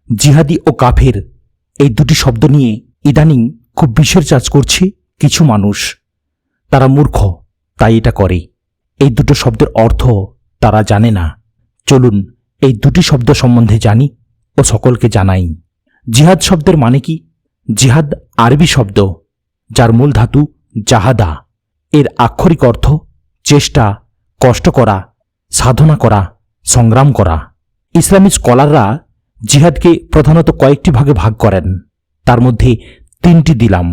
জিহাদি ও কাফের এই দুটি শব্দ নিয়ে ইদানিং খুব বিশের চাষ করছে কিছু মানুষ। তারা মূর্খ, তাই এটা করে। এই দুটো শব্দের অর্থ তারা জানে না। চলুন এই দুটি শব্দ সম্বন্ধে জানি ও সকলকে জানাই। জিহাদ শব্দের মানে কি? জিহাদ আরবি শব্দ, যার মূল ধাতু জাহাদা। এর আক্ষরিক অর্থ চেষ্টা, কষ্ট করা, সাধনা করা, সংগ্রাম করা। ইসলামী স্কলাররা জিহাদকে প্রধানত কয়েকটি ভাগে ভাগ করেন। তার মধ্যে তিনটি দিলাম।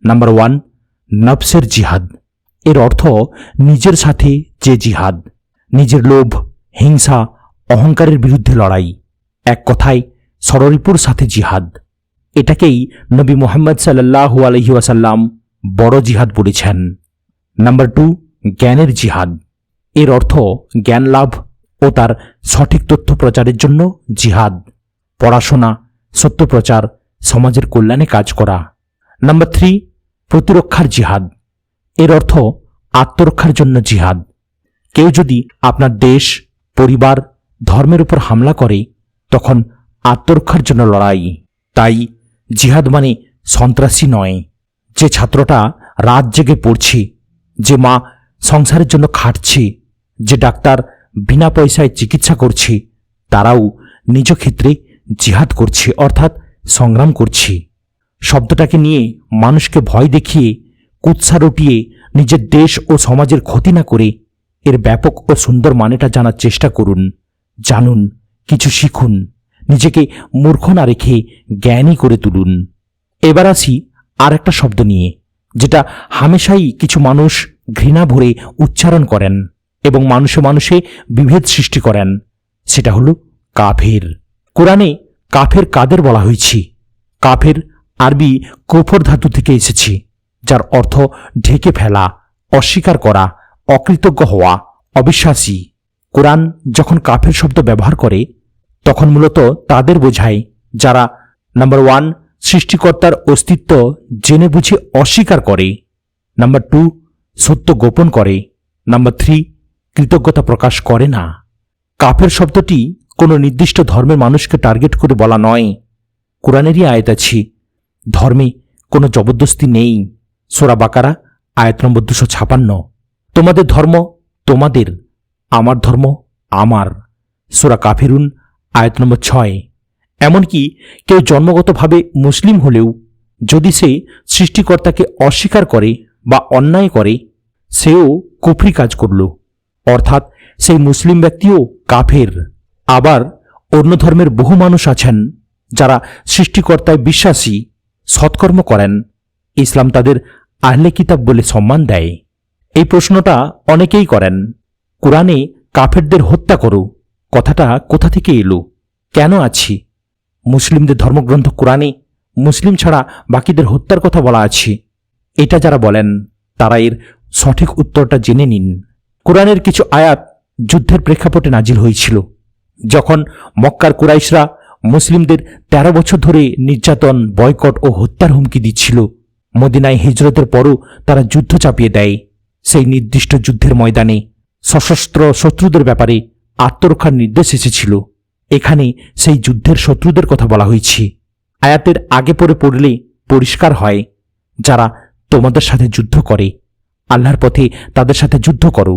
নাম্বার 1, নফসের জিহাদ। এর অর্থ নিজের সাথে যে জিহাদ, নিজের লোভ, হিংসা, অহংকারের বিরুদ্ধে লড়াই, এক কথায় সররিপুর সাথে জিহাদ। এটাকেই নবী মুহাম্মদ সাল্লাল্লাহু আলাইহি ওয়াসাল্লাম বড় জিহাদ বলেছেন। নাম্বার 2, জ্ঞানের জিহাদ। এর অর্থ জ্ঞান লাভ ও তার সঠিক তথ্য প্রচারের জন্য জিহাদ, পড়াশোনা, সত্য প্রচার, সমাজের কল্যাণে কাজ করা। নাম্বার 3, প্রতিরক্ষার জিহাদ। এর অর্থ আত্মরক্ষার জন্য জিহাদ। কেউ যদি আপনার দেশ, পরিবার, ধর্মের উপর হামলা করে তখন আত্মরক্ষার জন্য লড়াই। তাই জিহাদ মানে সন্ত্রাসী নয়। যে ছাত্রটা রাত জেগে পড়ছে, যে মা সংসারের জন্য খাটছে, যে ডাক্তার বিনা পয়সায় চিকিৎসা করছে, তারাও নিজ ক্ষেত্রে জিহাদ করছে, অর্থাৎ সংগ্রাম করছে। শব্দটাকে নিয়ে মানুষকে ভয় দেখিয়ে, কুৎসা রটিয়ে নিজের দেশ ও সমাজের ক্ষতি না করে এর ব্যাপক ও সুন্দর মানেটা জানার চেষ্টা করুন। জানুন, কিছু শিখুন, নিজেকে মূর্খ না রেখে জ্ঞানী করে তুলুন। এবার আসি আর একটা শব্দ নিয়ে, যেটা হামেশাই কিছু মানুষ ঘৃণা ভরে উচ্চারণ করেন এবং মানুষে মানুষে বিভেদ সৃষ্টি করেন। সেটা হলো কাফের। কোরআনে কাফের কাদের বলা হয়েছে? কাফের আরবি কুফর ধাতু থেকে এসেছে, যার অর্থ ঢেকে ফেলা, অস্বীকার করা, অকৃতজ্ঞ হওয়া, অবিশ্বাসী। কোরআন যখন কাফের শব্দ ব্যবহার করে তখন মূলত তাদের বোঝায় যারা নাম্বার 1, সৃষ্টিকর্তার অস্তিত্ব জেনে বুঝে অস্বীকার করে। নাম্বার 2, সত্য গোপন করে। নাম্বার 3, কৃতজ্ঞতা প্রকাশ করে না। কাফের শব্দটি কোনো নির্দিষ্ট ধর্মের মানুষকে টার্গেট করে বলা নয়। কোরআনেরই আয়াত আছে, ধর্মে কোনো জবরদস্তি নেই। সূরা বাকারা আয়াত নম্বর 256। তোমাদের ধর্ম তোমাদের, আমার ধর্ম আমার। সূরা কাফিরুন আয়াত নম্বর 6। এমনকি কেউ জন্মগতভাবে মুসলিম হলেও যদি সে সৃষ্টিকর্তাকে অস্বীকার করে বা অন্যায় করে, সেও কুফরি কাজ করল, অর্থাৎ সেই মুসলিম ব্যক্তিও কাফের। আবার অন্য ধর্মের বহু মানুষ আছেন যারা সৃষ্টিকর্তায় বিশ্বাসী, সৎকর্ম করেন। ইসলাম তাদের আহলে কিতাব বলে সম্মান দেয়। এই প্রশ্নটা অনেকেই করেন, কোরআনে কাফেরদের হত্যা করো কথাটা কোথা থেকে এলো, কেন আছে? মুসলিমদের ধর্মগ্রন্থ কোরআনে মুসলিম ছাড়া বাকিদের হত্যার কথা বলা আছে। এটা যারা বলেন তারা এর সঠিক উত্তরটা জেনে নিন। কোরআনের কিছু আয়াত যুদ্ধের প্রেক্ষাপটে নাজিল হয়েছিল, যখন মক্কার কুরাইশরা মুসলিমদের 13 বছর ধরে নির্যাতন, বয়কট ও হত্যার হুমকি দিচ্ছিল। মদিনায় হিজরতের পরও তারা যুদ্ধ চাপিয়ে দেয়। সেই নির্দিষ্ট যুদ্ধের ময়দানে সশস্ত্র শত্রুদের ব্যাপারে আত্মরক্ষার নির্দেশ এসেছিল। এখানে সেই যুদ্ধের শত্রুদের কথা বলা হয়েছে। আয়াতের আগে পরে পড়লে পরিষ্কার হয়, যারা তোমাদের সাথে যুদ্ধ করে আল্লাহর পথে তাদের সাথে যুদ্ধ করো,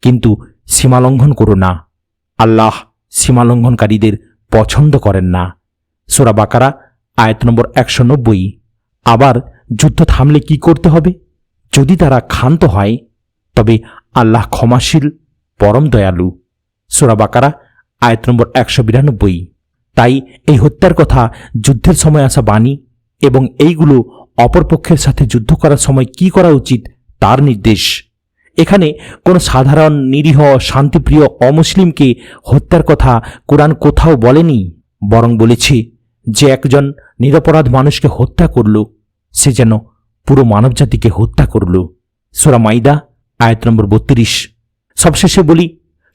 কিন্তু সীমালঙ্ঘন করো না। আল্লাহ সীমালঙ্ঘনকারীদের পছন্দ করেন না। সূরা বাকারা আয়াত নম্বর 190। আবার যুদ্ধ থামলে কি করতে হবে? যদি তারা ক্ষান্ত হয় তবে আল্লাহ ক্ষমাশীল, পরম দয়ালু। সূরা বাকারা আয়াত নম্বর 192। তাই এই হত্যার কথা যুদ্ধের সময় আসা বাণী এবং এইগুলো অপরপক্ষের সাথে যুদ্ধ করার সময় কি করা উচিত তার নির্দেশ। এখানে কোনো সাধারণ নিরীহ শান্তিপ্রিয় অমুসলিমকে হত্যার কথা কোরআন কোথাও বলেনি, বরং বলেছে যে একজন নিরপরাধ মানুষকে হত্যা করল সে যেন পুরো মানবজাতিকে হত্যা করল। সূরা মাইদা আয়াত নম্বর 32। সবশেষে বলি,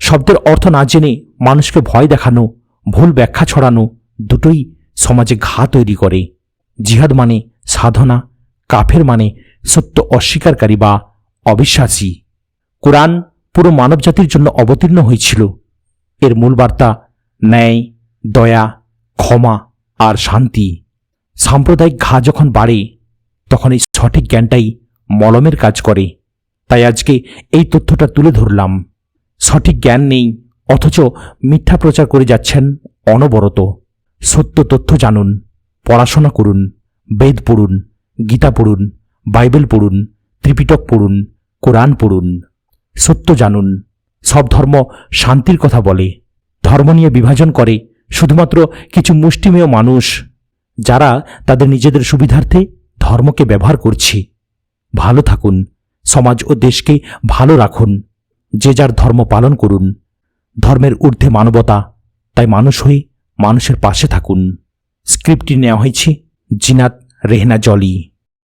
শব্দের অর্থ না জেনে মানুষকে ভয় দেখানো, ভুল ব্যাখ্যা ছড়ানো দুটোই সমাজে ঘা তৈরি করে। জিহাদ মানে সাধনা, কাফের মানে সত্য অস্বীকারী বা অবিশ্বাসী। কোরআন পুরো মানবজাতির জন্য অবতীর্ণ হয়েছিল। এর মূল বার্তা ন্যায়, দয়া, ক্ষমা আর শান্তি। সাম্প্রদায়িক ঘা যখন বাড়ে তখন এই সঠিক জ্ঞানটাই মলমের কাজ করে। তাই আজকে এই তথ্যটা তুলে ধরলাম। সঠিক জ্ঞান নেই, অথচ মিথ্যা প্রচার করে যাচ্ছেন অনবরত। সত্য তথ্য জানুন, পড়াশোনা করুন, বেদ পড়ুন, গীতা পড়ুন, বাইবেল পড়ুন, ত্রিপিটক পড়ুন, কোরআন পড়ুন। সত্য জানুন। সব ধর্ম শান্তির কথা বলে। ধর্ম নিয়ে বিভাজন করে শুধুমাত্র কিছু মুষ্টিমেয় মানুষ, যারা তাদের নিজেদের সুবিধার্থে ধর্মকে ব্যবহার করছে। ভালো থাকুন, সমাজ ও দেশকে ভালো রাখুন। যে যার ধর্ম পালন করুন। ধর্মের ঊর্ধ্বে মানবতা, তাই মানুষ হয়ে মানুষের পাশে থাকুন। স্ক্রিপ্টটি নেওয়া হয়েছে জিনাত রেহনা জলি।